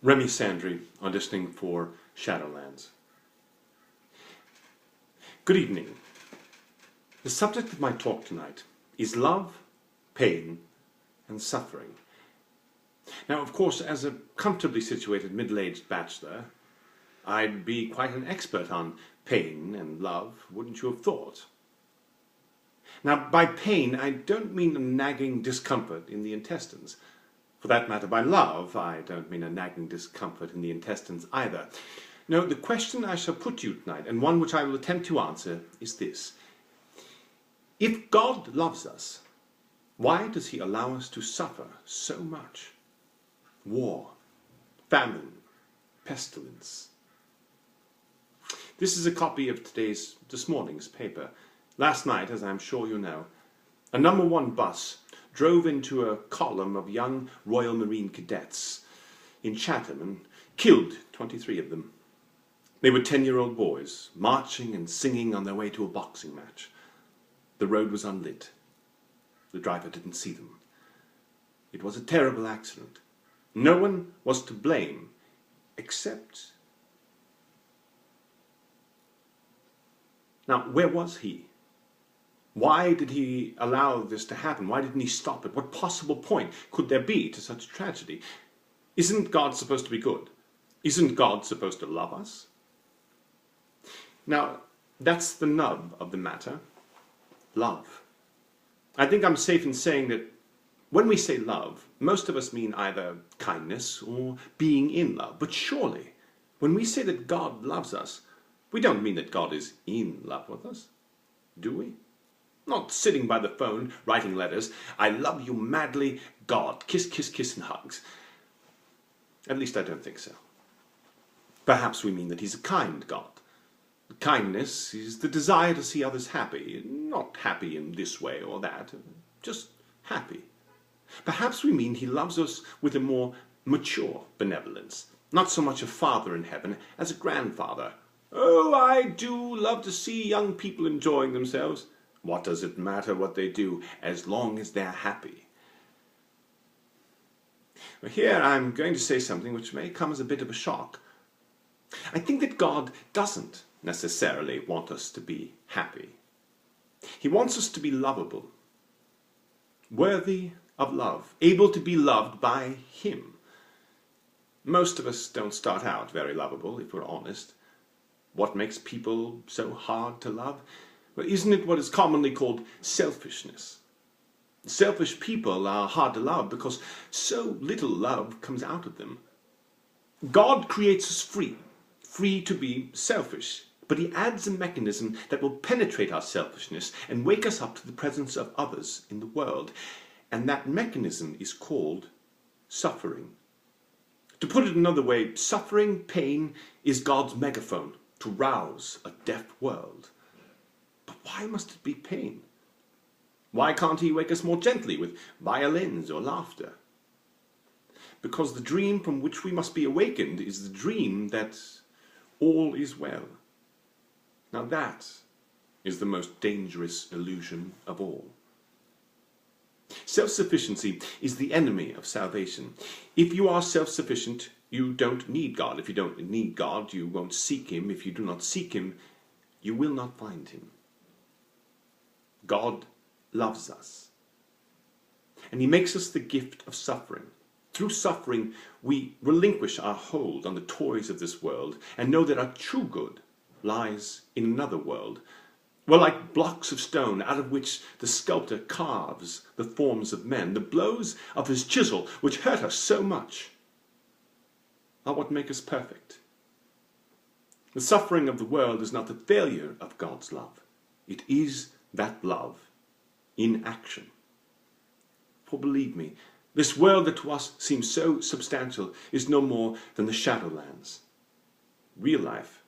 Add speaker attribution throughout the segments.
Speaker 1: Remy Sandry, auditioning for Shadowlands. Good evening. The subject of my talk tonight is love, pain, and suffering. Now, of course, as a comfortably situated middle-aged bachelor, I'd be quite an expert on pain and love, wouldn't you have thought? Now, by pain, I don't mean a nagging discomfort in the intestines. For that matter, by love, I don't mean a nagging discomfort in the intestines either. No, the question I shall put to you tonight, and one which I will attempt to answer, is this. If God loves us, why does he allow us to suffer so much? War, famine, pestilence. This is a copy of this morning's paper. Last night, as I'm sure you know, a number 1 bus drove into a column of young Royal Marine cadets in Chatham and killed 23 of them. They were 10-year-old boys, marching and singing on their way to a boxing match. The road was unlit. The driver didn't see them. It was a terrible accident. No one was to blame, except... Now, where was he? Why did he allow this to happen? Why didn't he stop it? What possible point could there be to such tragedy? Isn't God supposed to be good? Isn't God supposed to love us? Now, that's the nub of the matter. Love. I think I'm safe in saying that when we say love, most of us mean either kindness or being in love. But surely, when we say that God loves us, we don't mean that God is in love with us, do we? Not sitting by the phone, writing letters, I love you madly, God, kiss, kiss, kiss and hugs. At least I don't think so. Perhaps we mean that he's a kind God. Kindness is the desire to see others happy, not happy in this way or that, just happy. Perhaps we mean he loves us with a more mature benevolence, not so much a father in heaven as a grandfather. Oh, I do love to see young people enjoying themselves. What does it matter what they do, as long as they're happy? Well, here I'm going to say something which may come as a bit of a shock. I think that God doesn't necessarily want us to be happy. He wants us to be lovable, worthy of love, able to be loved by him. Most of us don't start out very lovable, if we're honest. What makes people so hard to love? Well, isn't it what is commonly called selfishness? Selfish people are hard to love because so little love comes out of them. God creates us free to be selfish, but he adds a mechanism that will penetrate our selfishness and wake us up to the presence of others in the world. And that mechanism is called suffering. To put it another way, suffering, pain, is God's megaphone to rouse a deaf world. But why must it be pain? Why can't he wake us more gently with violins or laughter? Because the dream from which we must be awakened is the dream that all is well. Now that is the most dangerous illusion of all. Self-sufficiency is the enemy of salvation. If you are self-sufficient, you don't need God. If you don't need God, you won't seek him. If you do not seek him, you will not find him. God loves us. And he makes us the gift of suffering. Through suffering, we relinquish our hold on the toys of this world and know that our true good lies in another world. We're like blocks of stone out of which the sculptor carves the forms of men. The blows of his chisel, which hurt us so much, are what make us perfect. The suffering of the world is not the failure of God's love. It is that love in action. For believe me, this world that to us seems so substantial is no more than the Shadowlands. Real life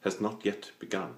Speaker 1: has not yet begun.